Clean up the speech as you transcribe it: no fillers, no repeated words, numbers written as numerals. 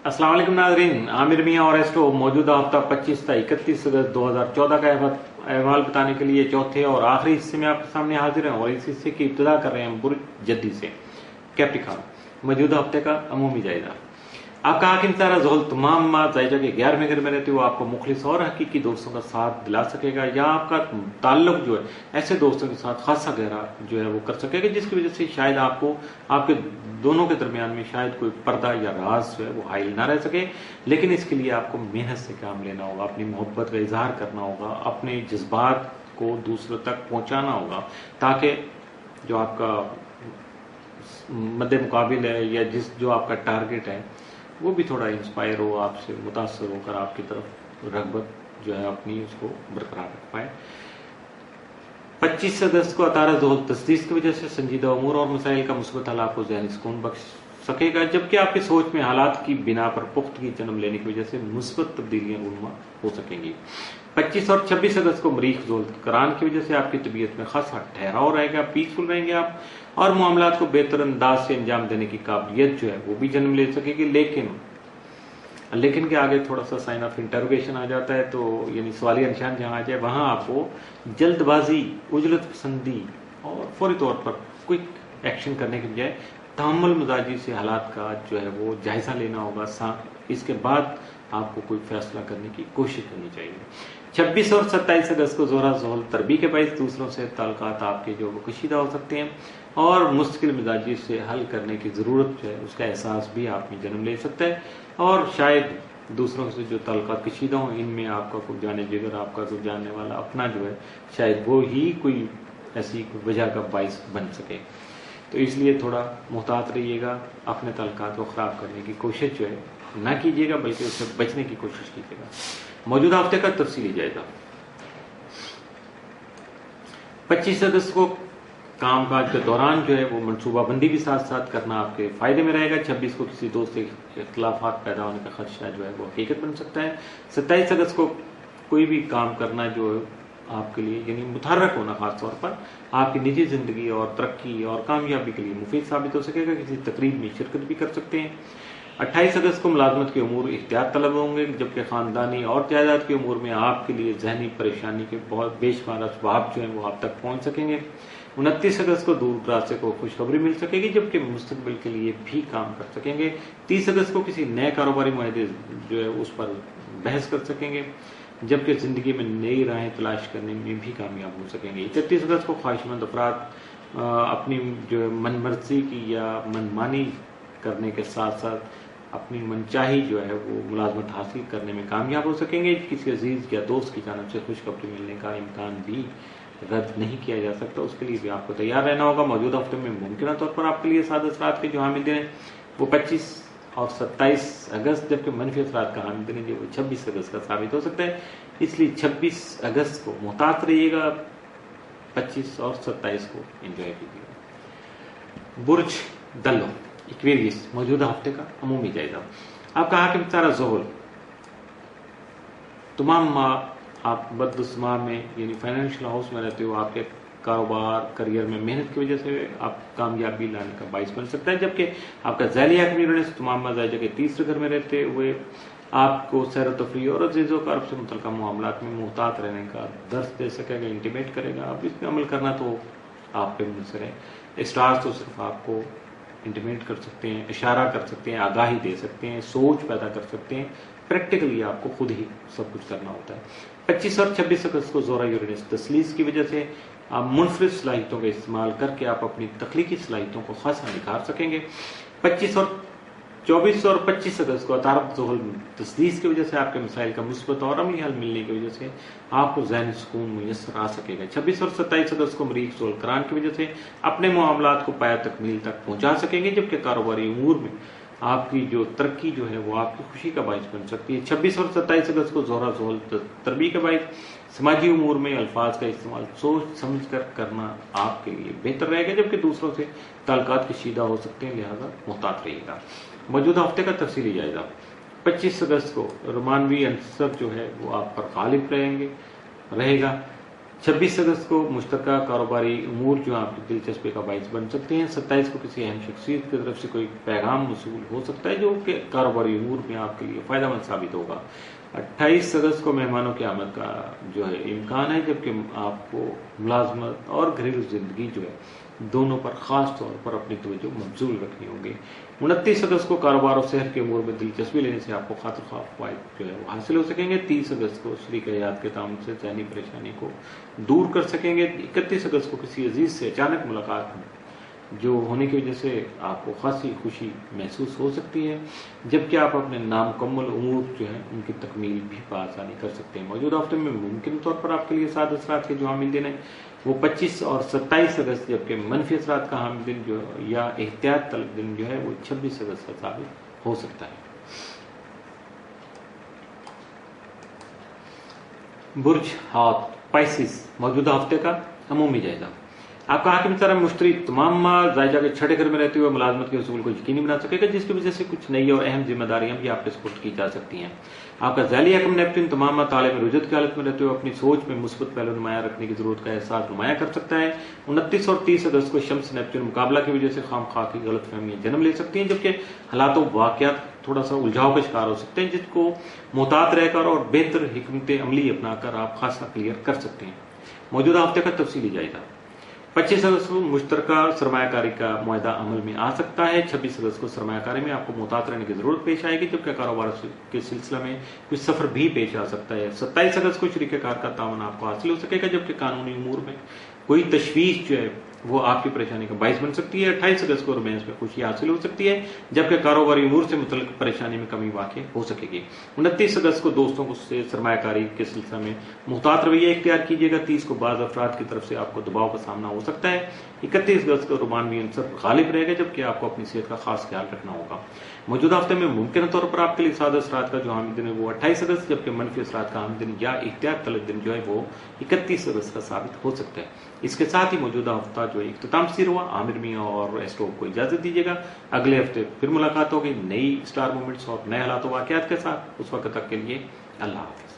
अस्सलाम वालेकुम नाज़रीन, आमिर मियां और एस्ट्रो मौजूदा हफ्ता 25 से 31 अगस्त 2014 का अहवाल बताने के लिए चौथे और आखिरी हिस्से में आपके सामने हाजिर हैं और इस हिस्से की इब्तिदा कर रहे हैं बुर्ज जद्दी से। कैप्टिकॉन मौजूदा हफ्ते का अमूमी जायजा। आपका हाकिम सारा जोहल तमाम जायजा के 11वें घर में रहते हुए आपको मुखलिस और हकीकी दोस्तों का साथ दिला सकेगा, या आपका ताल्लुक जो है ऐसे दोस्तों के साथ खासा गहरा जो है वो कर सकेगा, जिसकी वजह से शायद आपको आपके दोनों के दरमियान में शायद कोई पर्दा या राज जो है वो हाइल ना रह सके। लेकिन इसके लिए आपको मेहनत से काम लेना होगा, अपनी मोहब्बत का इजहार करना होगा, अपने जज्बात को दूसरों तक पहुंचाना होगा, ताकि जो आपका मद्दे मुकाबिल है या जो आपका टारगेट है वो भी थोड़ा इंस्पायर हो, आपसे मुतासर होकर आपकी तरफ रगबत जो है अपनी उसको बरकरार रख पाए। 25 अगस्त को अतारा जोहल तस्दीस की वजह से संजीदा उमूर और मसाइल का मुस्बत हल आपको ज़हनी सुकून बख्श सकेगा, जबकि आपकी सोच में हालात की बिना पर पुख्तगी जन्म लेने की वजह से मुस्बत तब्दीलियां रूनुमा हो सकेंगी। 25 और 26 अगस्त को मरीख जोहल करान की वजह से आपकी तबीयत में खासा ठहराव रहेगा, पीसफुल रहेंगे आप, और मामलात को बेहतर अंदाज से अंजाम देने की काबिलियत जो है वो भी जन्म ले सकेगी। लेकिन के आगे थोड़ा सा साइन ऑफ इंटरोगेशन आ जाता है, तो यानी सवालिया निशान जहां आ जाए वहां आपको जल्दबाजी, उजलत पसंदी और फौरी तौर पर क्विक एक्शन करने के बजाय तहम्मुल मिजाजी से हालात का जो है वो जायजा लेना होगा। इसके बाद आपको कोई फैसला करने की कोशिश करनी चाहिए। 26 और 27 अगस्त को जोहरा जोहल तरबी के बायस दूसरों से ताल्लुकात आपके जो वो कशीदा हो सकते हैं और मुश्किल मिजाजी से हल करने की जरूरत जो है उसका एहसास भी आप में जन्म ले सकता है, और शायद दूसरों से जो ताल्लुकात कशीदा हो इनमें आपका कोई जाने जिगर, आपका कोई जानने वाला अपना जो है शायद वो ही कोई ऐसी वजह का बायस बन सके। तो इसलिए थोड़ा मुहतात रहिएगा, अपने ताल्लुकात को खराब करने की कोशिश जो है ना कीजिएगा, बल्कि उससे बचने की कोशिश कीजिएगा। मौजूदा हफ्ते का तफसीली जायजा। 25 अगस्त को कामकाज के दौरान जो है वो मनसूबाबंदी भी साथ साथ करना आपके फायदे में रहेगा। 26 को किसी दोस्त से इख्तिलाफात पैदा होने का खदशा जो है वो हकीकत बन सकता है। 27 अगस्त को कोई भी काम करना जो है आपके लिए यानी मुतहर्रक होना खास तौर पर आपकी निजी जिंदगी और तरक्की और कामयाबी के लिए मुफीद साबित हो सकेगा। किसी तकरीब में शिरकत भी कर सकते हैं। 28 अगस्त को मुलाजमत के उमूर एहतियात तलब होंगे, जबकि खानदानी और जायदाद के उमूर में आपके लिए जहनी परेशानी के बहुत बेशुमार असबाब जो है वो आप तक पहुंच सकेंगे। 29 अगस्त को दूर दराज से को खुशखबरी मिल सकेगी, जबकि मुस्तकबिल के लिए भी काम कर सकेंगे। 30 अगस्त को किसी नए कारोबारी मुआहदे जो है उस पर बहस कर सकेंगे, जबकि जिंदगी में नई राहें तलाश करने में भी कामयाब हो सकेंगे। 31 अगस्त को ख्वाहिशमंद अफराद अपनी जो मनमर्जी की या मनमानी करने के साथ साथ अपनी मनचाही जो है वो मुलाजमत हासिल करने में कामयाब हो सकेंगे। किसी अजीज या दोस्त की जानब से खुशखबरी मिलने का इम्कान भी रद्द नहीं किया जा सकता, उसके लिए भी आपको तैयार रहना होगा। मौजूदा हफ्ते में मुमकिन तौर पर आपके लिए साद असरात के जो हामिल दिन हैं वो 25 और 27 अगस्त, जबकि मनफी असरात का हामिल दिन है वो 26 अगस्त का साबित हो सकता है। इसलिए 26 अगस्त को मुहतात रहिएगा, 25 और 27 को एंजॉय कीजिएगा। बुर्ज दल्लो एक्वेरियस मौजूदा हफ्ते का अमूमी जायजा। आपका हाकिम तारा जोहल तमाम आप बददुस्मा में यानी फाइनेंशियल हाउस में रहते हो, आपके कारोबार करियर में मेहनत की वजह से आप कामयाबी लाने का बाइस बन सकता है, जबकि आपका ज़ैली हाकिम तमाम जायजा के तीसरे घर में रहते हुए आपको सैर तफरी और अजीज़ों का से मुतल्लिक़ मामलात में मुहतात रहने का दर्स दे सकेगा, इंटीमेट करेगा। अब इस पर अमल करना तो आप पे मुनसर है। स्टार्स तो सिर्फ आपको इंटीमेट कर सकते हैं, इशारा कर सकते हैं, आगाही दे सकते हैं, सोच पैदा कर सकते हैं। प्रैक्टिकली आपको खुद ही सब कुछ करना होता है। 25 और 26 अगस्त को जोरा यूरेनस तस्लीस की वजह से आप मुनफरिद सलाहियतों का इस्तेमाल करके आप अपनी तख्लीकी सलाहियतों को खासा निखार सकेंगे। 24 और 25 अगस्त को अतारत जोहल तस्दीस की वजह से आपके मसाइल का मुस्बत और अमली हल मिलने की वजह से आपको ज़हनी सुकून मुयस्सर आ सकेगा। 26 और 27 अगस्त को मरीख जोहल करान की वजह से अपने मामलात को पाया तकमील तक पहुंचा सकेंगे, जबकि कारोबारी उमूर में आपकी जो तरक्की जो है वो आपकी खुशी का बायस बन सकती है। 26 और 27 अगस्त को जोहरा जोहल तरबी के बायस समाजी उमूर में अल्फाज का इस्तेमाल सोच समझ कर करना आपके लिए बेहतर रहेगा, जबकि दूसरों से ताल्लुकात कशीदा हो सकते हैं, लिहाजा मुहतात रहिएगा। मौजूदा हफ्ते का तफसीली जायजा। 25 अगस्त को रोमानवी अंसर जो है वो आप पर गालिब रहेगा। 26 अगस्त को मुश्तरका कारोबारी उमूर जो आपकी दिलचस्पी का बाइस बन सकते हैं। 27 को किसी अहम शख्सियत की तरफ से कोई पैगाम मसूल हो सकता है जो कि कारोबारी उमूर में आपके लिए फ़ायदेमंद साबित होगा। 28 अगस्त को मेहमानों की आमद का जो है इम्कान है, जबकि आपको मुलाजमत और घरेलू ज़िंदगी जो है दोनों पर ख़ास तौर पर अपनी तवज्जो मबजूल रखनी होगी। 29 अगस्त को कारोबार और शहर के अमूर में दिलचस्पी लेने से आपको खातिर ख्वाह फ़वाइद जो है वो हासिल हो सकेंगे। 30 अगस्त को शरीक हयात के तामुल से ज़हनी परेशानी को दूर कर सकेंगे। 31 अगस्त को किसी अजीज़ से अचानक मुलाकात जो होने की वजह से आपको खासी खुशी महसूस हो सकती है, जबकि आप अपने नामुकम्मल उमूर जो है उनकी तकमील भी बआसानी कर सकते हैं। मौजूदा हफ्ते में मुमकिन तौर पर आपके लिए साद असरात के जो हामिल दिन है वो 25 और 27 अगस्त, जबकि मनफी असरात का हामिल दिन जो या एहतियात तलब दिन जो है वो 26 अगस्त का साबित हो सकता है। बुर्ज हाथ पाइसिस, मौजूदा हफ्ते का अमूमी जायजा। आपका हाकिम तरह मुश्तरी तमाम माल जायजा के छठे घर में रहते हुए मुलाजमत के असूल को यकीनी बना सकेगा, जिसकी वजह से कुछ नई और अहम जिम्मेदारियां भी आप पे सुपुर्द की जा सकती हैं। आपका ज़ैली हकम नेपच्यून तमाम ताले में रुजत की हालत में रहते हुए अपनी सोच में मुस्बत पहलू नुमाया रखने की जरूरत का एहसास नुमाया कर सकता है। 29 और 30 अगस्त को शम्स नेपच्यून मुकाबला की वजह से खाम खा की गलत फहमियां जन्म ले सकती हैं, जबकि हालात वाक़यात थोड़ा सा उलझाव का शिकार हो सकते हैं, जिसको मोहतात रहकर और बेहतर हिकमत अमली अपनाकर आप खासा क्लियर कर सकते हैं। मौजूदा हफ्ते का तफसीली जायजा। 25 अगस्त को मुश्तरका सरमायाकारी का मुआहदा अमल में आ सकता है। 26 अगस्त को सरमायाकारी में आपको मोहतात रहने की जरूरत पेश आएगी, जबकि कारोबार के सिलसिले में कुछ सफर भी पेश आ सकता है। 27 अगस्त को शरीकेकार का तावन आपको हासिल हो सकेगा, जबकि कानूनी उमूर में कोई तशवीश जो है वो आपकी परेशानी का बाइस बन सकती है। 28 अगस्त को रोमांस में खुशी हासिल हो सकती है, जबकि कारोबारी उमूर से मुतल्लिक परेशानी में कमी वाक़ हो सकेगी। 29 अगस्त को दोस्तों से सरमायाकारी के सिलसिले में मुहतात रवैया इख्तियार कीजिएगा। 30 को बाज़ अफराद की तरफ से आपको दबाव का सामना हो सकता है। 31 अगस्त को रोमानवी अंसर गालिब रहेगा, जबकि आपको अपनी सेहत का खास ख्याल रखना होगा। मौजूदा हफ्ते में मुमकिन तौर पर आपके लिए सादा असरात का जो हामिल दिन है वो 28 अगस्त, जबकि मनफी असरात का हामिल दिन या एहतियात तलब दिन जो है वो 31 अगस्त का साबित हो सकता है। इसके साथ ही मौजूदा हफ्ता जो है इख्तिताम पसीर हुआ। आमिर मियां और एस्ट्रोब को इजाजत दीजिएगा। अगले हफ्ते फिर मुलाकात होगी नई स्टार मोमेंट्स और नए हालात वाक़यात के साथ। उस वक्त तक के लिए अल्लाह हाफिज।